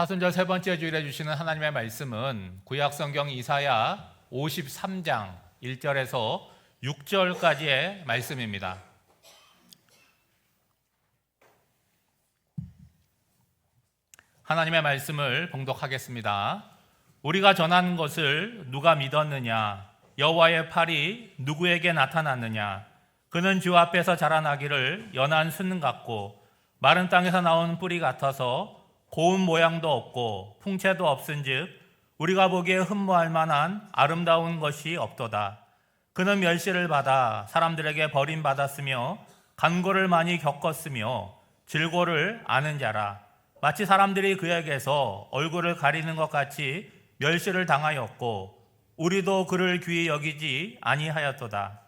사순절 세 번째 주일에 주시는 하나님의 말씀은 구약성경 이사야 53장 1절에서 6절까지의 말씀입니다. 하나님의 말씀을 봉독하겠습니다. 우리가 전하는 것을 누가 믿었느냐? 여호와의 팔이 누구에게 나타났느냐? 그는 주 앞에서 자라나기를 연한 순 같고 마른 땅에서 나온 뿌리 같아서 고운 모양도 없고 풍채도 없은즉 우리가 보기에 흠모할 만한 아름다운 것이 없도다. 그는 멸시를 받아 사람들에게 버림받았으며 간고를 많이 겪었으며 질고를 아는 자라. 마치 사람들이 그에게서 얼굴을 가리는 것 같이 멸시를 당하였고 우리도 그를 귀히 여기지 아니하였도다.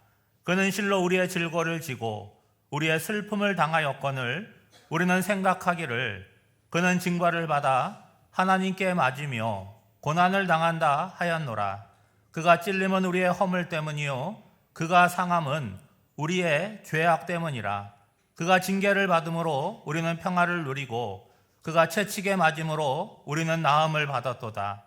그는 실로 우리의 질고를 지고 우리의 슬픔을 당하였거늘 우리는 생각하기를 그는 징벌을 받아 하나님께 맞으며 고난을 당한다 하였노라. 그가 찔림은 우리의 허물 때문이요 그가 상함은 우리의 죄악 때문이라. 그가 징계를 받음으로 우리는 평화를 누리고 그가 채찍에 맞음으로 우리는 나음을 받았도다.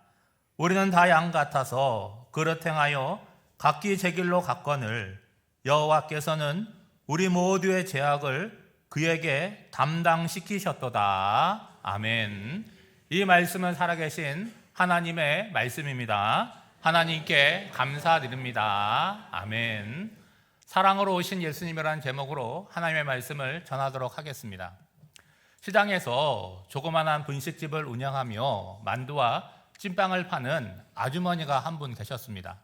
우리는 다 양 같아서 그릇 행하여 각기 제 길로 갔거늘 여호와께서는 우리 모두의 죄악을 그에게 담당시키셨도다. 아멘. 이 말씀은 살아계신 하나님의 말씀입니다. 하나님께 감사드립니다. 아멘. 사랑으로 오신 예수님이라는 제목으로 하나님의 말씀을 전하도록 하겠습니다. 시장에서 조그만한 분식집을 운영하며 만두와 찐빵을 파는 아주머니가 한 분 계셨습니다.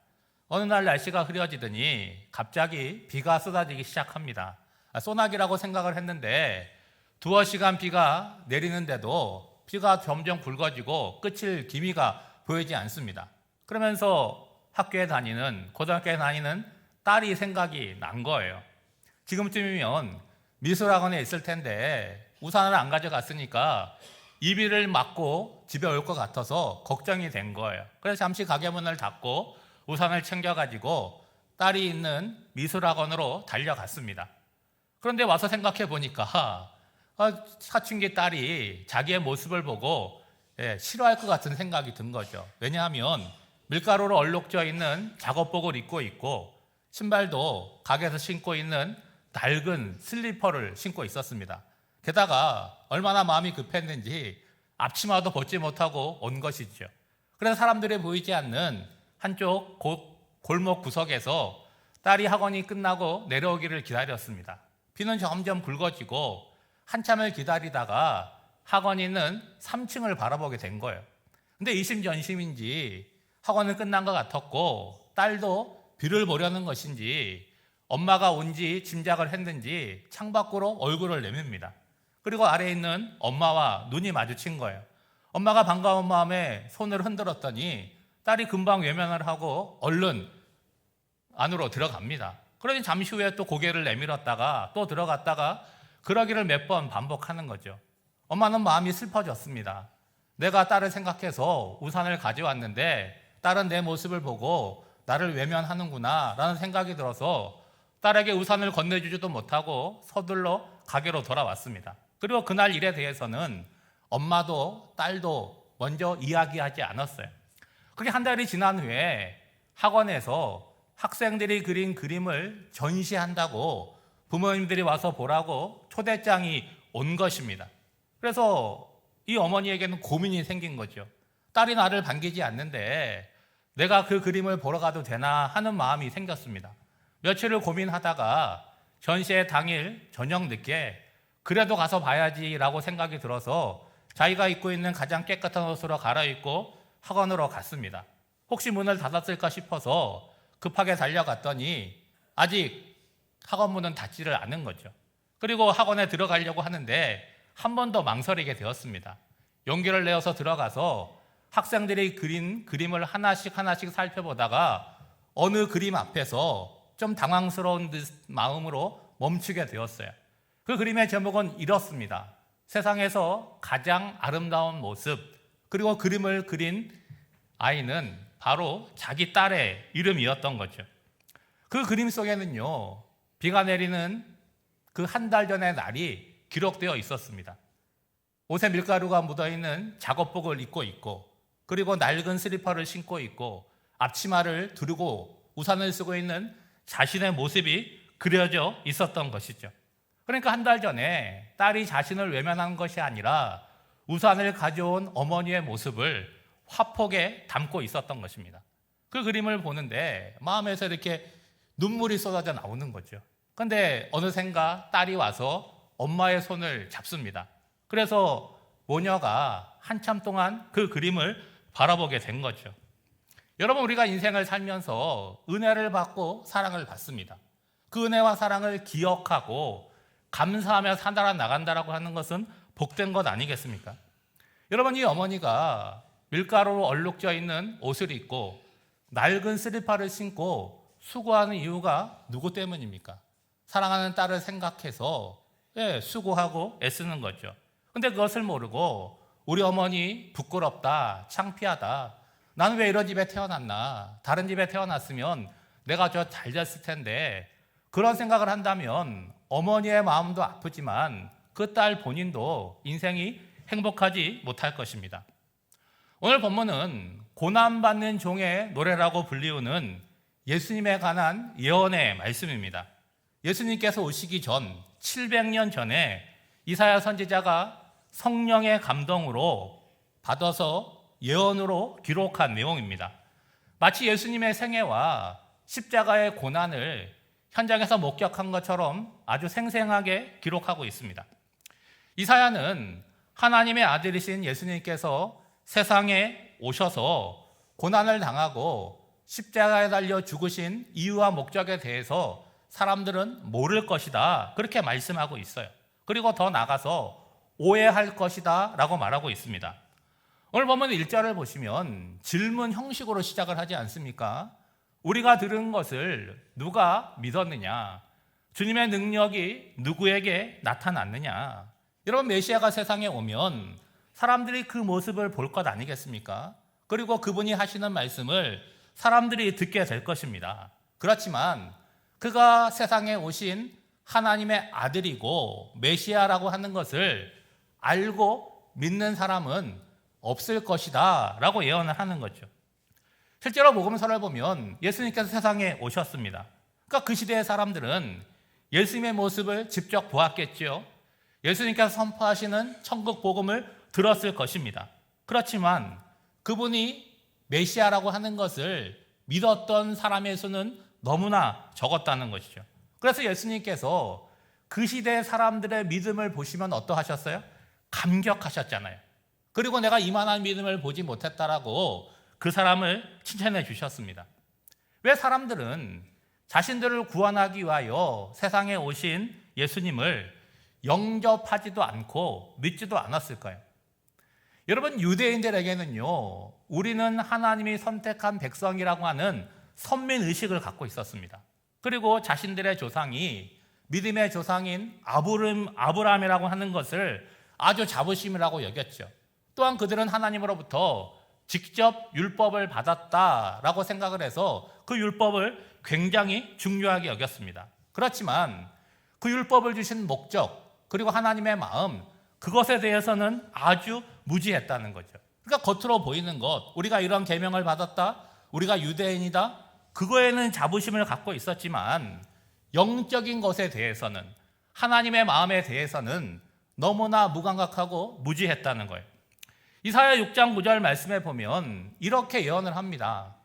어느 날 날씨가 흐려지더니 갑자기 비가 쏟아지기 시작합니다. 소나기라고 생각을 했는데 두어 시간 비가 내리는데도 비가 점점 굵어지고 끝일 기미가 보이지 않습니다. 그러면서 학교에 다니는, 고등학교에 다니는 딸이 생각이 난 거예요. 지금쯤이면 미술학원에 있을 텐데 우산을 안 가져갔으니까 이 비를 맞고 집에 올 것 같아서 걱정이 된 거예요. 그래서 잠시 가게 문을 닫고 우산을 챙겨가지고 딸이 있는 미술학원으로 달려갔습니다. 그런데 와서 생각해 보니까 사춘기 딸이 자기의 모습을 보고 싫어할 것 같은 생각이 든 거죠. 왜냐하면 밀가루로 얼룩져 있는 작업복을 입고 있고 신발도 가게에서 신고 있는 낡은 슬리퍼를 신고 있었습니다. 게다가 얼마나 마음이 급했는지 앞치마도 벗지 못하고 온 것이죠. 그래서 사람들이 보이지 않는 한쪽 골목 구석에서 딸이 학원이 끝나고 내려오기를 기다렸습니다. 비는 점점 굵어지고 한참을 기다리다가 학원이 있는 3층을 바라보게 된 거예요. 근데 이심전심인지 학원은 끝난 것 같았고 딸도 비를 보려는 것인지 엄마가 온지 짐작을 했는지 창밖으로 얼굴을 내밉니다. 그리고 아래에 있는 엄마와 눈이 마주친 거예요. 엄마가 반가운 마음에 손을 흔들었더니 딸이 금방 외면을 하고 얼른 안으로 들어갑니다. 그러니 잠시 후에 또 고개를 내밀었다가 또 들어갔다가 그러기를 몇 번 반복하는 거죠. 엄마는 마음이 슬퍼졌습니다. 내가 딸을 생각해서 우산을 가져왔는데 딸은 내 모습을 보고 나를 외면하는구나 라는 생각이 들어서 딸에게 우산을 건네주지도 못하고 서둘러 가게로 돌아왔습니다. 그리고 그날 일에 대해서는 엄마도 딸도 먼저 이야기하지 않았어요. 그게 한 달이 지난 후에 학원에서 학생들이 그린 그림을 전시한다고 부모님들이 와서 보라고 초대장이 온 것입니다. 그래서 이 어머니에게는 고민이 생긴 거죠. 딸이 나를 반기지 않는데 내가 그 그림을 보러 가도 되나 하는 마음이 생겼습니다. 며칠을 고민하다가 전시회 당일 저녁 늦게 그래도 가서 봐야지라고 생각이 들어서 자기가 입고 있는 가장 깨끗한 옷으로 갈아입고 학원으로 갔습니다. 혹시 문을 닫았을까 싶어서 급하게 달려갔더니 아직 학원 문은 닫지를 않은 거죠. 그리고 학원에 들어가려고 하는데 한 번 더 망설이게 되었습니다. 용기를 내어서 들어가서 학생들이 그린 그림을 하나씩 살펴보다가 어느 그림 앞에서 좀 당황스러운 마음으로 멈추게 되었어요. 그 그림의 제목은 이렇습니다. 세상에서 가장 아름다운 모습. 그리고 그림을 그린 아이는 바로 자기 딸의 이름이었던 거죠. 그 그림 속에는요, 비가 내리는 그 한 달 전의 날이 기록되어 있었습니다. 옷에 밀가루가 묻어있는 작업복을 입고 있고, 그리고 낡은 슬리퍼를 신고 있고, 앞치마를 두르고 우산을 쓰고 있는 자신의 모습이 그려져 있었던 것이죠. 그러니까 한 달 전에 딸이 자신을 외면한 것이 아니라 우산을 가져온 어머니의 모습을 화폭에 담고 있었던 것입니다. 그 그림을 보는데 마음에서 이렇게 눈물이 쏟아져 나오는 거죠. 그런데 어느샌가 딸이 와서 엄마의 손을 잡습니다. 그래서 모녀가 한참 동안 그 그림을 바라보게 된 거죠. 여러분, 우리가 인생을 살면서 은혜를 받고 사랑을 받습니다. 그 은혜와 사랑을 기억하고 감사하며 살아나간다라고 하는 것은 복된 것 아니겠습니까? 여러분, 이 어머니가 밀가루로 얼룩져 있는 옷을 입고 낡은 슬리퍼를 신고 수고하는 이유가 누구 때문입니까? 사랑하는 딸을 생각해서 수고하고 애쓰는 거죠. 근데 그것을 모르고 우리 어머니 부끄럽다, 창피하다, 나는 왜 이런 집에 태어났나, 다른 집에 태어났으면 내가 저 잘 됐을 텐데, 그런 생각을 한다면 어머니의 마음도 아프지만 그 딸 본인도 인생이 행복하지 못할 것입니다. 오늘 본문은 고난받는 종의 노래라고 불리우는 예수님에 관한 예언의 말씀입니다. 예수님께서 오시기 전 700년 전에 이사야 선지자가 성령의 감동으로 받아서 예언으로 기록한 내용입니다. 마치 예수님의 생애와 십자가의 고난을 현장에서 목격한 것처럼 아주 생생하게 기록하고 있습니다. 이사야는 하나님의 아들이신 예수님께서 세상에 오셔서 고난을 당하고 십자가에 달려 죽으신 이유와 목적에 대해서 사람들은 모를 것이다, 그렇게 말씀하고 있어요. 그리고 더 나아가서 오해할 것이다 라고 말하고 있습니다. 오늘 보면 1절을 보시면 질문 형식으로 시작을 하지 않습니까? 우리가 들은 것을 누가 믿었느냐? 주님의 능력이 누구에게 나타났느냐? 여러분, 메시아가 세상에 오면 사람들이 그 모습을 볼 것 아니겠습니까? 그리고 그분이 하시는 말씀을 사람들이 듣게 될 것입니다. 그렇지만 그가 세상에 오신 하나님의 아들이고 메시아라고 하는 것을 알고 믿는 사람은 없을 것이다 라고 예언을 하는 거죠. 실제로 복음서를 보면 예수님께서 세상에 오셨습니다. 그러니까 그 시대의 사람들은 예수님의 모습을 직접 보았겠죠. 예수님께서 선포하시는 천국 복음을 들었을 것입니다. 그렇지만 그분이 메시아라고 하는 것을 믿었던 사람의 수는 너무나 적었다는 것이죠. 그래서 예수님께서 그 시대의 사람들의 믿음을 보시면 어떠하셨어요? 감격하셨잖아요. 그리고 내가 이만한 믿음을 보지 못했다라고 그 사람을 칭찬해 주셨습니다. 왜 사람들은 자신들을 구원하기 위하여 세상에 오신 예수님을 영접하지도 않고 믿지도 않았을까요? 여러분, 유대인들에게는요, 우리는 하나님이 선택한 백성이라고 하는 선민의식을 갖고 있었습니다. 그리고 자신들의 조상이 믿음의 조상인 아브라함이라고 하는 것을 아주 자부심이라고 여겼죠. 또한 그들은 하나님으로부터 직접 율법을 받았다라고 생각을 해서 그 율법을 굉장히 중요하게 여겼습니다. 그렇지만 그 율법을 주신 목적, 그리고 하나님의 마음, 그것에 대해서는 아주 무지했다는 거죠. 그러니까 겉으로 보이는 것, 우리가 이런 계명을 받았다, 우리가 유대인이다, 그거에는 자부심을 갖고 있었지만 영적인 것에 대해서는, 하나님의 마음에 대해서는 너무나 무감각하고 무지했다는 거예요. 이사야 6장 9절 말씀에 보면 이렇게 예언을 합니다.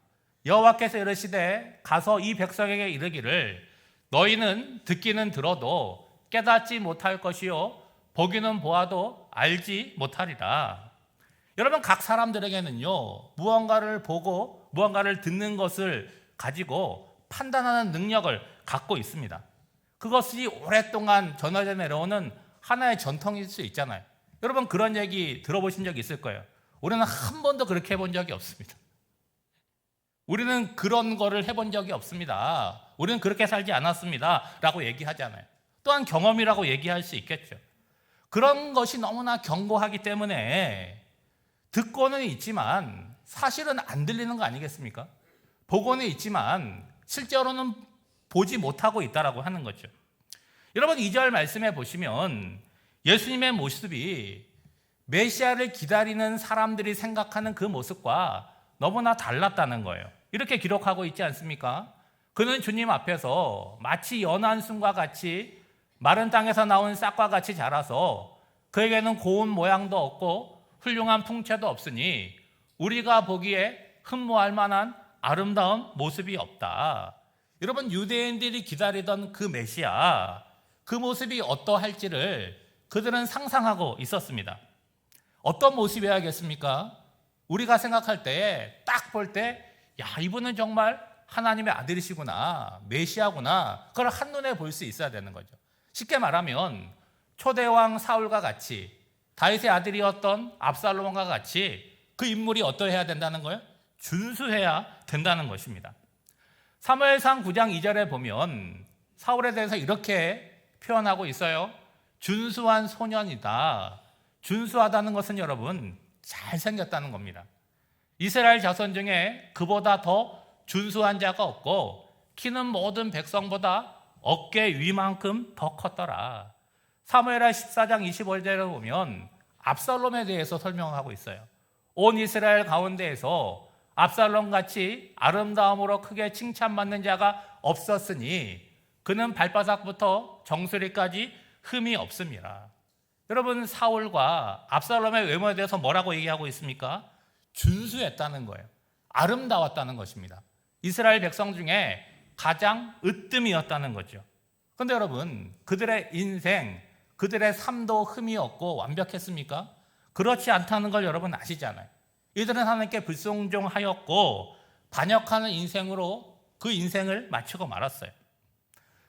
여호와께서 이르시되 가서 이 백성에게 이르기를 너희는 듣기는 들어도 깨닫지 못할 것이요 보기는 보아도 알지 못하리라. 여러분, 각 사람들에게는요, 무언가를 보고 무언가를 듣는 것을 가지고 판단하는 능력을 갖고 있습니다. 그것이 오랫동안 전해져 내려오는 하나의 전통일 수 있잖아요. 여러분, 그런 얘기 들어보신 적 있을 거예요. 우리는 한 번도 그렇게 해본 적이 없습니다. 우리는 그런 거를 해본 적이 없습니다. 우리는 그렇게 살지 않았습니다 라고 얘기하잖아요. 또한 경험이라고 얘기할 수 있겠죠. 그런 것이 너무나 견고하기 때문에 듣고는 있지만 사실은 안 들리는 거 아니겠습니까? 보고는 있지만 실제로는 보지 못하고 있다라고 하는 거죠. 여러분, 2절 말씀에 보시면 예수님의 모습이 메시아를 기다리는 사람들이 생각하는 그 모습과 너무나 달랐다는 거예요. 이렇게 기록하고 있지 않습니까? 그는 주님 앞에서 마치 연한 순과 같이 마른 땅에서 나온 싹과 같이 자라서 그에게는 고운 모양도 없고 훌륭한 풍채도 없으니 우리가 보기에 흠모할 만한 아름다운 모습이 없다. 여러분, 유대인들이 기다리던 그 메시아, 그 모습이 어떠할지를 그들은 상상하고 있었습니다. 어떤 모습이어야겠습니까? 우리가 생각할 때, 딱 볼 때, 야, 이분은 정말 하나님의 아들이시구나, 메시아구나, 그걸 한눈에 볼 수 있어야 되는 거죠. 쉽게 말하면 초대왕 사울과 같이, 다윗의 아들이었던 압살롬과 같이 그 인물이 어떠해야 된다는 거예요? 준수해야 된다는 것입니다. 사무엘상 9장 2절에 보면 사울에 대해서 이렇게 표현하고 있어요. 준수한 소년이다. 준수하다는 것은 여러분, 잘생겼다는 겁니다. 이스라엘 자손 중에 그보다 더 준수한 자가 없고 키는 모든 백성보다 어깨 위만큼 더 컸더라. 사무엘하 14장 25절에 보면 압살롬에 대해서 설명하고 있어요. 온 이스라엘 가운데에서 압살롬같이 아름다움으로 크게 칭찬받는 자가 없었으니 그는 발바닥부터 정수리까지 흠이 없습니다. 여러분, 사울과 압살롬의 외모에 대해서 뭐라고 얘기하고 있습니까? 준수했다는 거예요. 아름다웠다는 것입니다. 이스라엘 백성 중에 가장 으뜸이었다는 거죠. 그런데 여러분, 그들의 인생, 그들의 삶도 흠이 없고 완벽했습니까? 그렇지 않다는 걸 여러분 아시잖아요. 이들은 하나님께 불순종하였고 반역하는 인생으로 그 인생을 마치고 말았어요.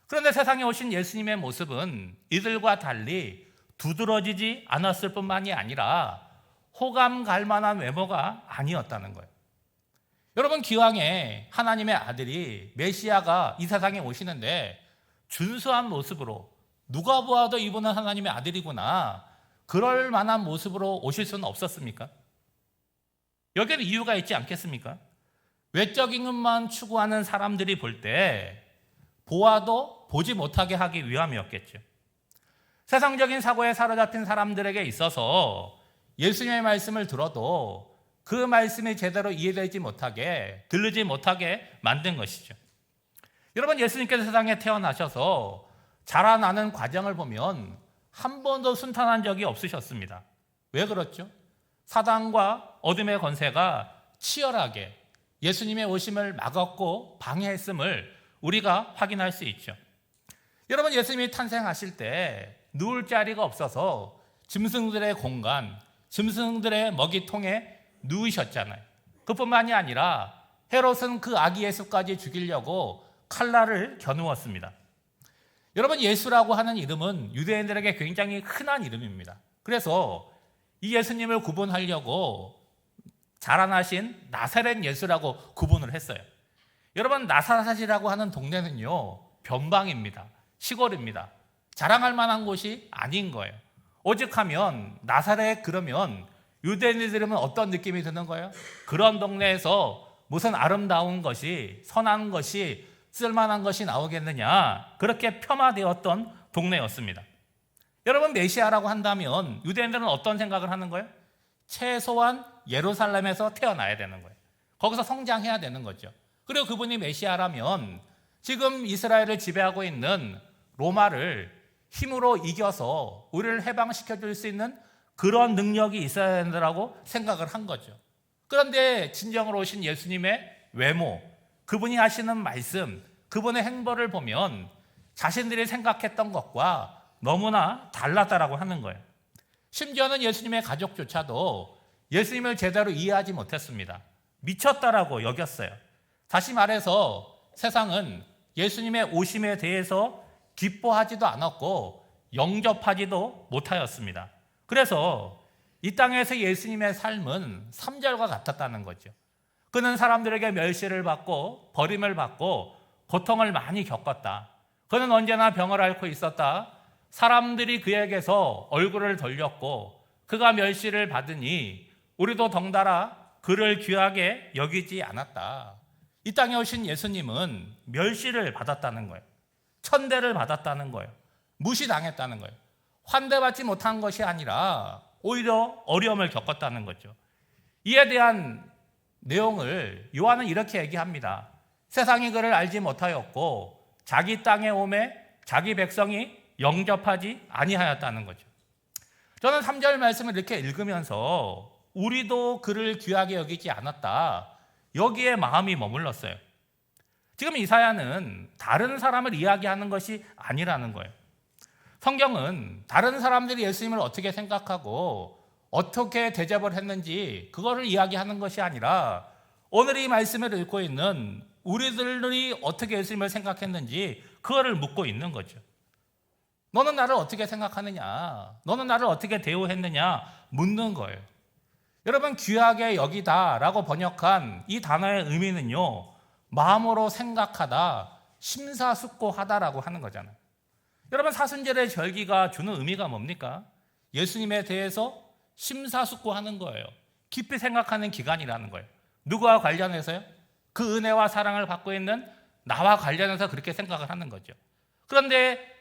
그런데 세상에 오신 예수님의 모습은 이들과 달리 두드러지지 않았을 뿐만이 아니라 호감 갈 만한 외모가 아니었다는 거예요. 여러분, 기왕에 하나님의 아들이 메시아가 이 세상에 오시는데 준수한 모습으로 누가 보아도 이분은 하나님의 아들이구나, 그럴 만한 모습으로 오실 수는 없었습니까? 여기에는 이유가 있지 않겠습니까? 외적인 것만 추구하는 사람들이 볼 때 보아도 보지 못하게 하기 위함이었겠죠. 세상적인 사고에 사로잡힌 사람들에게 있어서 예수님의 말씀을 들어도 그 말씀이 제대로 이해되지 못하게, 들리지 못하게 만든 것이죠. 여러분, 예수님께서 세상에 태어나셔서 자라나는 과정을 보면 한 번도 순탄한 적이 없으셨습니다. 왜 그렇죠? 사단과 어둠의 권세가 치열하게 예수님의 오심을 막았고 방해했음을 우리가 확인할 수 있죠. 여러분, 예수님이 탄생하실 때 누울 자리가 없어서 짐승들의 공간, 짐승들의 먹이통에 누우셨잖아요. 그뿐만이 아니라 헤롯은 그 아기 예수까지 죽이려고 칼날을 겨누었습니다. 여러분, 예수라고 하는 이름은 유대인들에게 굉장히 흔한 이름입니다. 그래서 이 예수님을 구분하려고 자라나신 나사렛 예수라고 구분을 했어요. 여러분, 나사렛이라고 하는 동네는요, 변방입니다. 시골입니다. 자랑할 만한 곳이 아닌 거예요. 오직하면 나사렛, 그러면 유대인이 들으면 어떤 느낌이 드는 거예요? 그런 동네에서 무슨 아름다운 것이, 선한 것이, 쓸만한 것이 나오겠느냐, 그렇게 폄하되었던 동네였습니다. 여러분, 메시아라고 한다면 유대인들은 어떤 생각을 하는 거예요? 최소한 예루살렘에서 태어나야 되는 거예요. 거기서 성장해야 되는 거죠. 그리고 그분이 메시아라면 지금 이스라엘을 지배하고 있는 로마를 힘으로 이겨서 우리를 해방시켜 줄 수 있는 그런 능력이 있어야 된다고 생각을 한 거죠. 그런데 진정으로 오신 예수님의 외모, 그분이 하시는 말씀, 그분의 행보를 보면 자신들이 생각했던 것과 너무나 달랐다라고 하는 거예요. 심지어는 예수님의 가족조차도 예수님을 제대로 이해하지 못했습니다. 미쳤다라고 여겼어요. 다시 말해서 세상은 예수님의 오심에 대해서 기뻐하지도 않았고 영접하지도 못하였습니다. 그래서 이 땅에서 예수님의 삶은 3절과 같았다는 거죠. 그는 사람들에게 멸시를 받고 버림을 받고 고통을 많이 겪었다. 그는 언제나 병을 앓고 있었다. 사람들이 그에게서 얼굴을 돌렸고 그가 멸시를 받으니 우리도 덩달아 그를 귀하게 여기지 않았다. 이 땅에 오신 예수님은 멸시를 받았다는 거예요. 천대를 받았다는 거예요. 무시당했다는 거예요. 환대받지 못한 것이 아니라 오히려 어려움을 겪었다는 거죠. 이에 대한 내용을 요한은 이렇게 얘기합니다. 세상이 그를 알지 못하였고 자기 땅에 오매 자기 백성이 영접하지 아니하였다는 거죠. 저는 3절 말씀을 이렇게 읽으면서 우리도 그를 귀하게 여기지 않았다, 여기에 마음이 머물렀어요. 지금 이사야는 다른 사람을 이야기하는 것이 아니라는 거예요. 성경은 다른 사람들이 예수님을 어떻게 생각하고 어떻게 대접을 했는지 그거를 이야기하는 것이 아니라 오늘 이 말씀을 읽고 있는 우리들이 어떻게 예수님을 생각했는지 그거를 묻고 있는 거죠. 너는 나를 어떻게 생각하느냐? 너는 나를 어떻게 대우했느냐? 묻는 거예요. 여러분, 귀하게 여기다라고 번역한 이 단어의 의미는요, 마음으로 생각하다, 심사숙고하다라고 하는 거잖아요. 여러분, 사순절의 절기가 주는 의미가 뭡니까? 예수님에 대해서 심사숙고하는 거예요. 깊이 생각하는 기간이라는 거예요. 누구와 관련해서요? 그 은혜와 사랑을 받고 있는 나와 관련해서 그렇게 생각을 하는 거죠. 그런데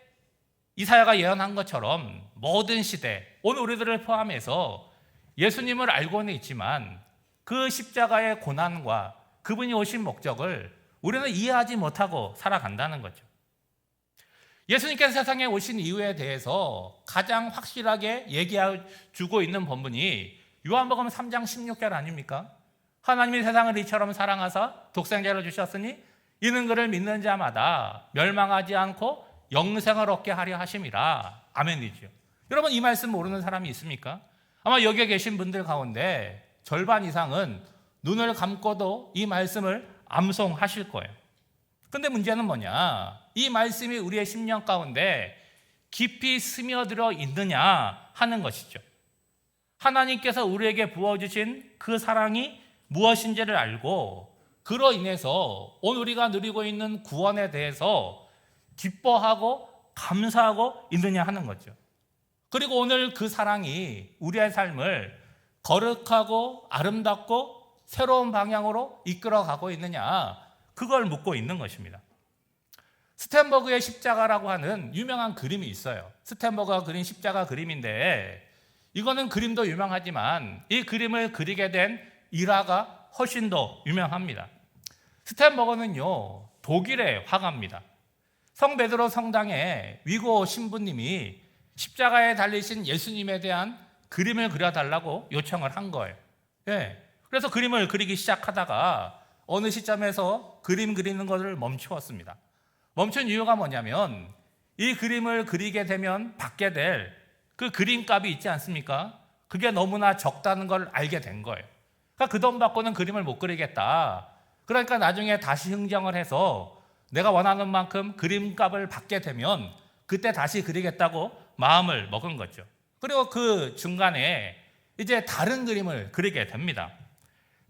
이사야가 예언한 것처럼 모든 시대, 오늘 우리들을 포함해서 예수님을 알고는 있지만 그 십자가의 고난과 그분이 오신 목적을 우리는 이해하지 못하고 살아간다는 거죠. 예수님께서 세상에 오신 이유에 대해서 가장 확실하게 얘기해 주고 있는 본문이 요한복음 3장 16절 아닙니까? 하나님이 세상을 이처럼 사랑하사 독생자를 주셨으니 이는 그를 믿는 자마다 멸망하지 않고 영생을 얻게 하려 하심이라. 아멘이죠. 여러분, 이 말씀 모르는 사람이 있습니까? 아마 여기에 계신 분들 가운데 절반 이상은 눈을 감고도 이 말씀을 암송하실 거예요. 근데 문제는 뭐냐? 이 말씀이 우리의 심령 가운데 깊이 스며들어 있느냐 하는 것이죠. 하나님께서 우리에게 부어주신 그 사랑이 무엇인지를 알고 그로 인해서 오늘 우리가 누리고 있는 구원에 대해서 기뻐하고 감사하고 있느냐 하는 거죠. 그리고 오늘 그 사랑이 우리의 삶을 거룩하고 아름답고 새로운 방향으로 이끌어가고 있느냐, 그걸 묻고 있는 것입니다. 스텐버그의 십자가라고 하는 유명한 그림이 있어요. 스텐버그가 그린 십자가 그림인데 이거는 그림도 유명하지만 이 그림을 그리게 된 일화가 훨씬 더 유명합니다. 스텐버그는요, 독일의 화가입니다. 성 베드로 성당에 위고 신부님이 십자가에 달리신 예수님에 대한 그림을 그려달라고 요청을 한 거예요. 예. 그래서 그림을 그리기 시작하다가 어느 시점에서 그림 그리는 것을 멈추었습니다. 멈춘 이유가 뭐냐면 이 그림을 그리게 되면 받게 될 그 그림값이 있지 않습니까? 그게 너무나 적다는 걸 알게 된 거예요. 그러니까 그 돈 받고는 그림을 못 그리겠다. 그러니까 나중에 다시 흥정을 해서 내가 원하는 만큼 그림값을 받게 되면 그때 다시 그리겠다고 마음을 먹은 거죠. 그리고 그 중간에 이제 다른 그림을 그리게 됩니다.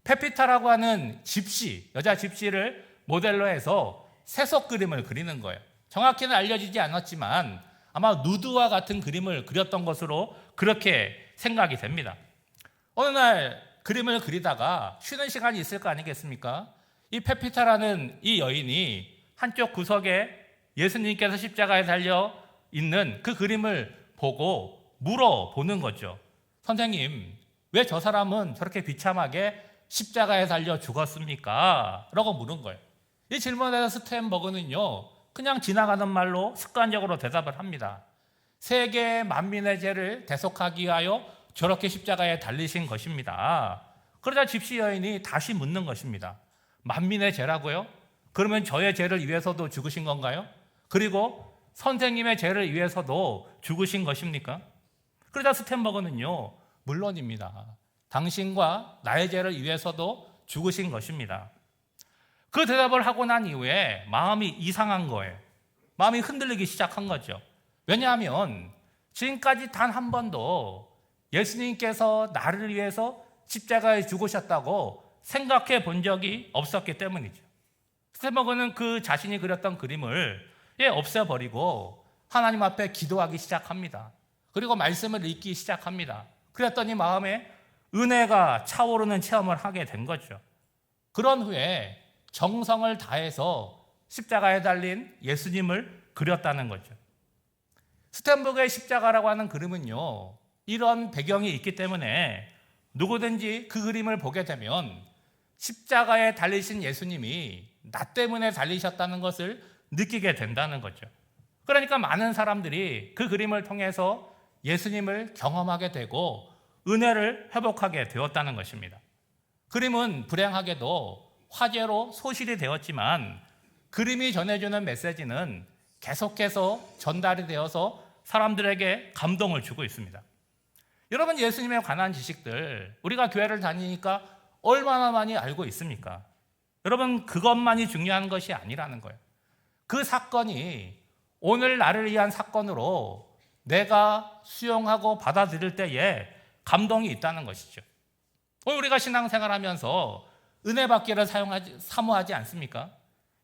페피타라고 하는 집시, 여자 집시를 모델로 해서 세속 그림을 그리는 거예요. 정확히는 알려지지 않았지만 아마 누드와 같은 그림을 그렸던 것으로 그렇게 생각이 됩니다. 어느 날 그림을 그리다가 쉬는 시간이 있을 거 아니겠습니까? 이 페피타라는 이 여인이 한쪽 구석에 예수님께서 십자가에 달려 있는 그 그림을 보고 물어보는 거죠. 선생님, 왜 저 사람은 저렇게 비참하게 십자가에 달려 죽었습니까? 라고 물은 거예요. 이 질문에 대해서 스텐버그는요, 그냥 지나가는 말로 습관적으로 대답을 합니다. 세계 만민의 죄를 대속하기 위하여 저렇게 십자가에 달리신 것입니다. 그러자 집시 여인이 다시 묻는 것입니다. 만민의 죄라고요? 그러면 저의 죄를 위해서도 죽으신 건가요? 그리고 선생님의 죄를 위해서도 죽으신 것입니까? 그러자 스텐버그는요, 물론입니다. 당신과 나의 죄를 위해서도 죽으신 것입니다. 그 대답을 하고 난 이후에 마음이 이상한 거예요. 마음이 흔들리기 시작한 거죠. 왜냐하면 지금까지 단 한 번도 예수님께서 나를 위해서 십자가에 죽으셨다고 생각해 본 적이 없었기 때문이죠. 스텐버그는 그 자신이 그렸던 그림을 없애버리고 하나님 앞에 기도하기 시작합니다. 그리고 말씀을 읽기 시작합니다. 그랬더니 마음에 은혜가 차오르는 체험을 하게 된 거죠. 그런 후에 정성을 다해서 십자가에 달린 예수님을 그렸다는 거죠. 스텐버그의 십자가라고 하는 그림은요, 이런 배경이 있기 때문에 누구든지 그 그림을 보게 되면 십자가에 달리신 예수님이 나 때문에 달리셨다는 것을 느끼게 된다는 거죠. 그러니까 많은 사람들이 그 그림을 통해서 예수님을 경험하게 되고 은혜를 회복하게 되었다는 것입니다. 그림은 불행하게도 화제로 소실이 되었지만 그림이 전해주는 메시지는 계속해서 전달이 되어서 사람들에게 감동을 주고 있습니다. 여러분, 예수님에 관한 지식들 우리가 교회를 다니니까 얼마나 많이 알고 있습니까? 여러분, 그것만이 중요한 것이 아니라는 거예요. 그 사건이 오늘 나를 위한 사건으로 내가 수용하고 받아들일 때에 감동이 있다는 것이죠. 오늘 우리가 신앙생활하면서 은혜 받기를 사모하지 않습니까?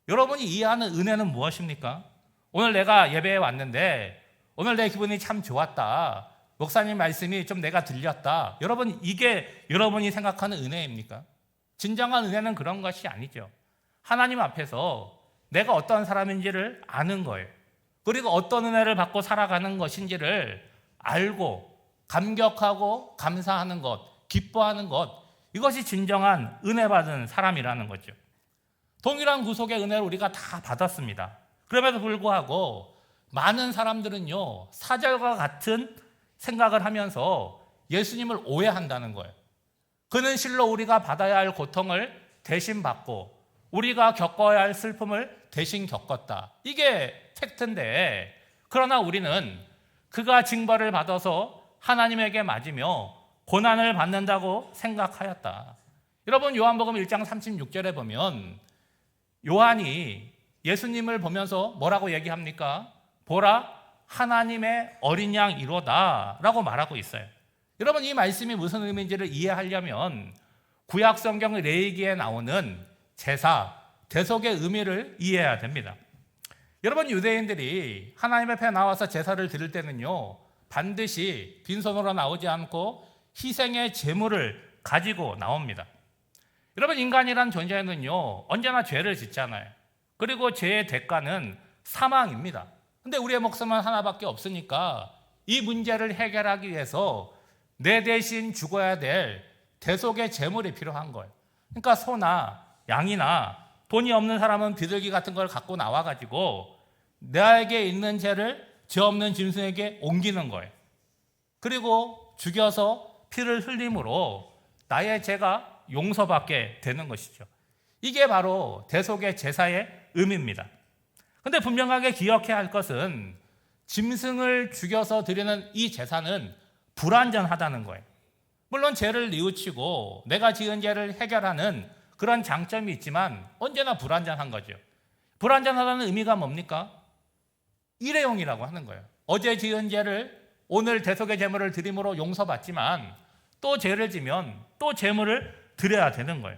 여러분이 이해하는 은혜는 무엇입니까? 오늘 내가 예배에 왔는데 오늘 내 기분이 참 좋았다. 목사님 말씀이 좀 내가 들렸다. 여러분, 이게 여러분이 생각하는 은혜입니까? 진정한 은혜는 그런 것이 아니죠. 하나님 앞에서 내가 어떤 사람인지를 아는 거예요. 그리고 어떤 은혜를 받고 살아가는 것인지를 알고 감격하고 감사하는 것, 기뻐하는 것, 이것이 진정한 은혜 받은 사람이라는 거죠. 동일한 구속의 은혜를 우리가 다 받았습니다. 그럼에도 불구하고 많은 사람들은요, 사절과 같은 생각을 하면서 예수님을 오해한다는 거예요. 그는 실로 우리가 받아야 할 고통을 대신 받고 우리가 겪어야 할 슬픔을 대신 겪었다. 이게 팩트인데, 그러나 우리는 그가 징벌을 받아서 하나님에게 맞으며 고난을 받는다고 생각하였다. 여러분, 요한복음 1장 36절에 보면 요한이 예수님을 보면서 뭐라고 얘기합니까? 보라, 하나님의 어린 양이로다 라고 말하고 있어요. 여러분, 이 말씀이 무슨 의미인지를 이해하려면 구약 성경 레위기에 나오는 제사, 대속의 의미를 이해해야 됩니다. 여러분, 유대인들이 하나님 앞에 나와서 제사를 드릴 때는요, 반드시 빈손으로 나오지 않고 희생의 제물을 가지고 나옵니다. 여러분, 인간이란 존재는요, 언제나 죄를 짓잖아요. 그리고 죄의 대가는 사망입니다. 근데 우리의 목숨은 하나밖에 없으니까 이 문제를 해결하기 위해서 내 대신 죽어야 될 대속의 제물이 필요한 거예요. 그러니까 소나 양이나 돈이 없는 사람은 비둘기 같은 걸 갖고 나와가지고 나에게 있는 죄를 죄 없는 짐승에게 옮기는 거예요. 그리고 죽여서 피를 흘림으로 나의 죄가 용서받게 되는 것이죠. 이게 바로 대속의 제사의 의미입니다. 근데 분명하게 기억해야 할 것은 짐승을 죽여서 드리는 이 제사는 불완전하다는 거예요. 물론 죄를 뉘우치고 내가 지은 죄를 해결하는 그런 장점이 있지만 언제나 불완전한 거죠. 불완전하다는 의미가 뭡니까? 일회용이라고 하는 거예요. 어제 지은 죄를 오늘 대속의 제물을 드림으로 용서받지만 또 죄를 지면 또 제물을 드려야 되는 거예요.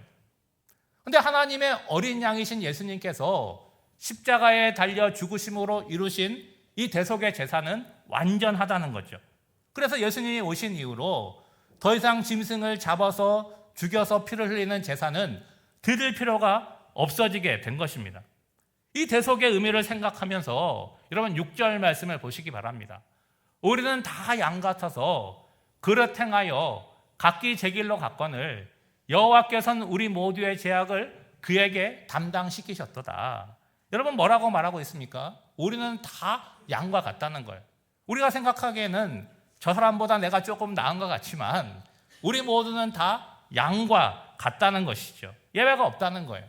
그런데 하나님의 어린 양이신 예수님께서 십자가에 달려 죽으심으로 이루신 이 대속의 제사는 완전하다는 거죠. 그래서 예수님이 오신 이후로 더 이상 짐승을 잡아서 죽여서 피를 흘리는 제사는 드릴 필요가 없어지게 된 것입니다. 이 대속의 의미를 생각하면서 여러분 6절 말씀을 보시기 바랍니다. 우리는 다 양 같아서 그릇 행하여 각기 제 길로 갔거늘 여호와께서는 우리 모두의 죄악을 그에게 담당시키셨도다. 여러분, 뭐라고 말하고 있습니까? 우리는 다 양과 같다는 거예요. 우리가 생각하기에는 저 사람보다 내가 조금 나은 것 같지만 우리 모두는 다 양과 같다는 것이죠. 예외가 없다는 거예요.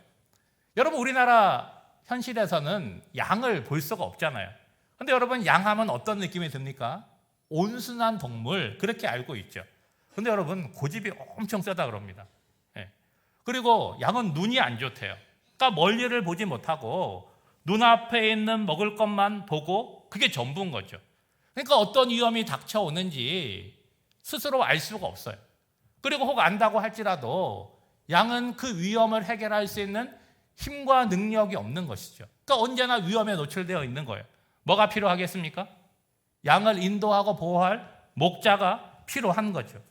여러분, 우리나라 현실에서는 양을 볼 수가 없잖아요. 근데 여러분, 양하면 어떤 느낌이 듭니까? 온순한 동물, 그렇게 알고 있죠. 근데 여러분, 고집이 엄청 세다 그럽니다. 그리고 양은 눈이 안 좋대요. 그러니까 멀리를 보지 못하고 눈앞에 있는 먹을 것만 보고 그게 전부인 거죠. 그러니까 어떤 위험이 닥쳐오는지 스스로 알 수가 없어요. 그리고 혹 안다고 할지라도 양은 그 위험을 해결할 수 있는 힘과 능력이 없는 것이죠. 그러니까 언제나 위험에 노출되어 있는 거예요. 뭐가 필요하겠습니까? 양을 인도하고 보호할 목자가 필요한 거죠.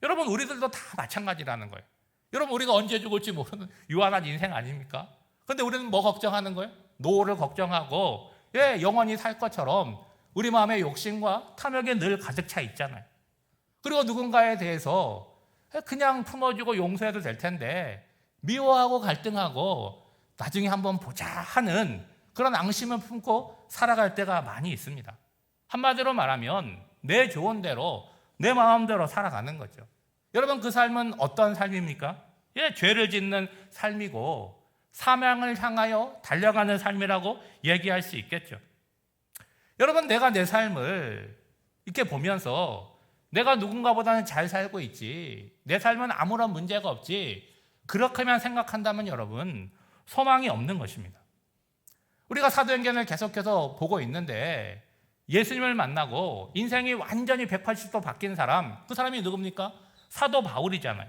여러분, 우리들도 다 마찬가지라는 거예요. 여러분, 우리가 언제 죽을지 모르는 유한한 인생 아닙니까? 그런데 우리는 뭐 걱정하는 거예요? 노후를 걱정하고 영원히 살 것처럼 우리 마음에 욕심과 탐욕이 늘 가득 차 있잖아요. 그리고 누군가에 대해서 그냥 품어주고 용서해도 될 텐데 미워하고 갈등하고 나중에 한번 보자 하는 그런 앙심을 품고 살아갈 때가 많이 있습니다. 한마디로 말하면 내 좋은 대로 내 마음대로 살아가는 거죠. 여러분, 그 삶은 어떤 삶입니까? 죄를 짓는 삶이고 사명을 향하여 달려가는 삶이라고 얘기할 수 있겠죠. 여러분, 내가 내 삶을 이렇게 보면서 내가 누군가보다는 잘 살고 있지, 내 삶은 아무런 문제가 없지, 그렇게만 생각한다면 여러분, 소망이 없는 것입니다. 우리가 사도행전을 계속해서 보고 있는데 예수님을 만나고 인생이 완전히 180도 바뀐 사람, 그 사람이 누굽니까? 사도 바울이잖아요.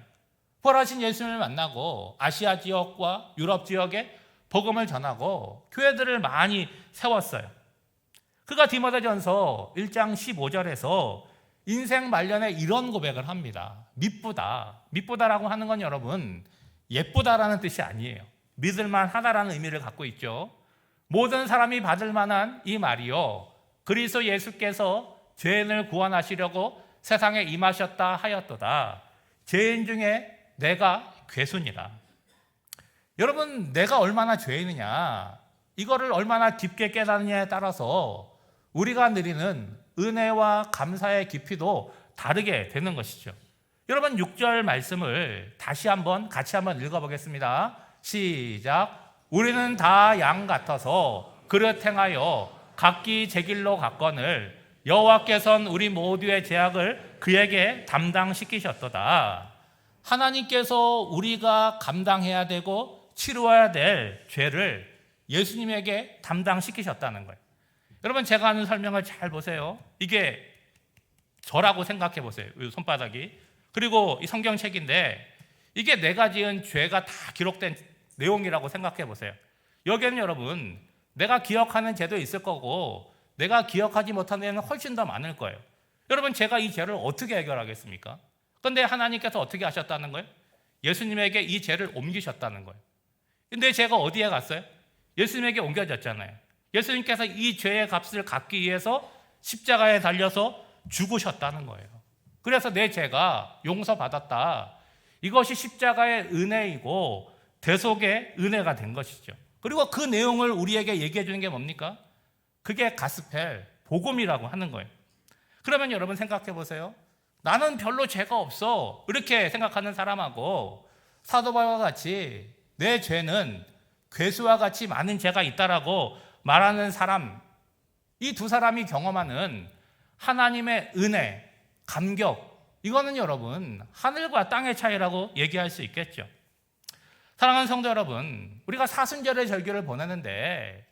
부활하신 예수님을 만나고 아시아 지역과 유럽 지역에 복음을 전하고 교회들을 많이 세웠어요. 그가 디모데전서 1장 15절에서 인생 말년에 이런 고백을 합니다. 미쁘다. 미쁘다라고 하는 건 여러분, 예쁘다라는 뜻이 아니에요. 믿을만 하다라는 의미를 갖고 있죠. 모든 사람이 받을 만한 이 말이요, 그리스도 예수께서 죄인을 구원하시려고 세상에 임하셨다 하였도다. 죄인 중에 내가 괴수니라. 여러분, 내가 얼마나 죄인이냐, 이거를 얼마나 깊게 깨닫느냐에 따라서 우리가 누리는 은혜와 감사의 깊이도 다르게 되는 것이죠. 여러분, 6절 말씀을 다시 한번 같이 한번 읽어보겠습니다. 시작. 우리는 다 양 같아서 그릇 행하여 각기 제 길로 갔거늘 여호와께서는 우리 모두의 죄악을 그에게 담당시키셨도다. 하나님께서 우리가 감당해야 되고 치루어야 될 죄를 예수님에게 담당시키셨다는 거예요. 여러분, 제가 하는 설명을 잘 보세요. 이게 저라고 생각해 보세요. 손바닥이. 그리고 이 성경책인데 이게 내가 지은 죄가 다 기록된 내용이라고 생각해 보세요. 여기에는 여러분, 내가 기억하는 죄도 있을 거고 내가 기억하지 못하는 죄는 훨씬 더 많을 거예요. 여러분, 제가 이 죄를 어떻게 해결하겠습니까? 그런데 하나님께서 어떻게 하셨다는 거예요? 예수님에게 이 죄를 옮기셨다는 거예요. 근데 죄가 어디에 갔어요? 예수님에게 옮겨졌잖아요. 예수님께서 이 죄의 값을 갚기 위해서 십자가에 달려서 죽으셨다는 거예요. 그래서 내 죄가 용서받았다. 이것이 십자가의 은혜이고 대속의 은혜가 된 것이죠. 그리고 그 내용을 우리에게 얘기해 주는 게 뭡니까? 그게 가스펠, 복음이라고 하는 거예요. 그러면 여러분 생각해 보세요. 나는 별로 죄가 없어, 이렇게 생각하는 사람하고 사도 바울과 같이 내 죄는 괴수와 같이 많은 죄가 있다라고 말하는 사람, 이 두 사람이 경험하는 하나님의 은혜, 감격, 이거는 여러분 하늘과 땅의 차이라고 얘기할 수 있겠죠. 사랑하는 성도 여러분, 우리가 사순절의 절기를 보내는데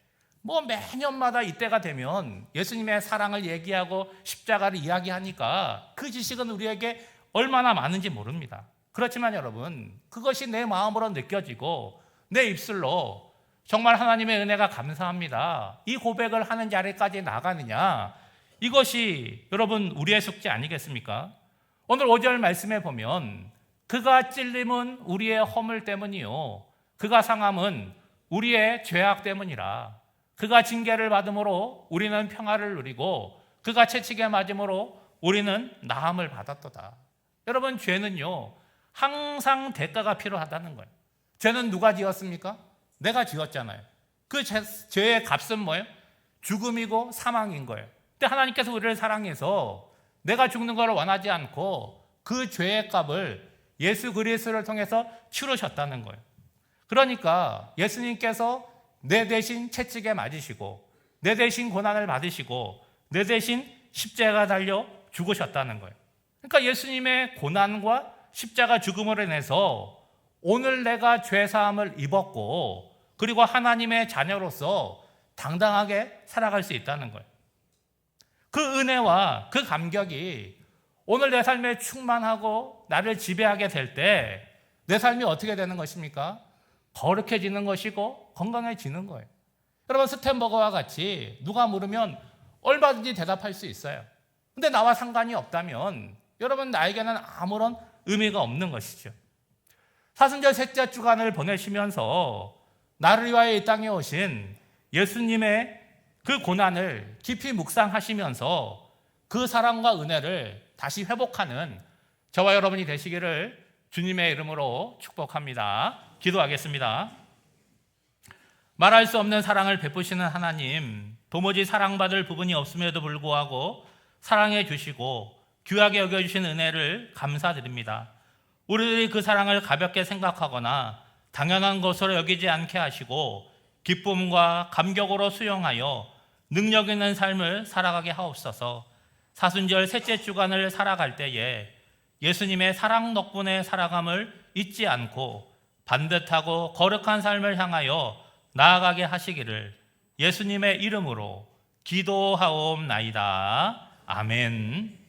매년마다 이때가 되면 예수님의 사랑을 얘기하고 십자가를 이야기하니까 그 지식은 우리에게 얼마나 많은지 모릅니다. 그렇지만 여러분, 그것이 내 마음으로 느껴지고 내 입술로 정말 하나님의 은혜가 감사합니다, 이 고백을 하는 자리까지 나가느냐, 이것이 여러분 우리의 숙제 아니겠습니까? 오늘 5절 말씀에 보면 그가 찔림은 우리의 허물 때문이요 그가 상함은 우리의 죄악 때문이라. 그가 징계를 받음으로 우리는 평화를 누리고 그가 채찍에 맞음으로 우리는 나음을 받았도다. 여러분, 죄는요 항상 대가가 필요하다는 거예요. 죄는 누가 지었습니까? 내가 지었잖아요. 그 죄의 값은 뭐예요? 죽음이고 사망인 거예요. 근데 하나님께서 우리를 사랑해서 내가 죽는 걸 원하지 않고 그 죄의 값을 예수 그리스도를 통해서 치르셨다는 거예요. 그러니까 예수님께서 내 대신 채찍에 맞으시고 내 대신 고난을 받으시고 내 대신 십자가 달려 죽으셨다는 거예요. 그러니까 예수님의 고난과 십자가 죽음으로 인해서 오늘 내가 죄사함을 입었고 그리고 하나님의 자녀로서 당당하게 살아갈 수 있다는 거예요. 그 은혜와 그 감격이 오늘 내 삶에 충만하고 나를 지배하게 될 때 내 삶이 어떻게 되는 것입니까? 거룩해지는 것이고 건강해지는 거예요. 여러분, 스탠버거와 같이 누가 물으면 얼마든지 대답할 수 있어요. 근데 나와 상관이 없다면 여러분, 나에게는 아무런 의미가 없는 것이죠. 사순절 셋째 주간을 보내시면서 나를 위하여 이 땅에 오신 예수님의 그 고난을 깊이 묵상하시면서 그 사랑과 은혜를 다시 회복하는 저와 여러분이 되시기를 주님의 이름으로 축복합니다. 기도하겠습니다. 말할 수 없는 사랑을 베푸시는 하나님, 도무지 사랑받을 부분이 없음에도 불구하고 사랑해 주시고 귀하게 여겨주신 은혜를 감사드립니다. 우리들이 그 사랑을 가볍게 생각하거나 당연한 것으로 여기지 않게 하시고 기쁨과 감격으로 수용하여 능력 있는 삶을 살아가게 하옵소서. 사순절 셋째 주간을 살아갈 때에 예수님의 사랑 덕분에 살아감을 잊지 않고 반듯하고 거룩한 삶을 향하여 나아가게 하시기를 예수님의 이름으로 기도하옵나이다. 아멘.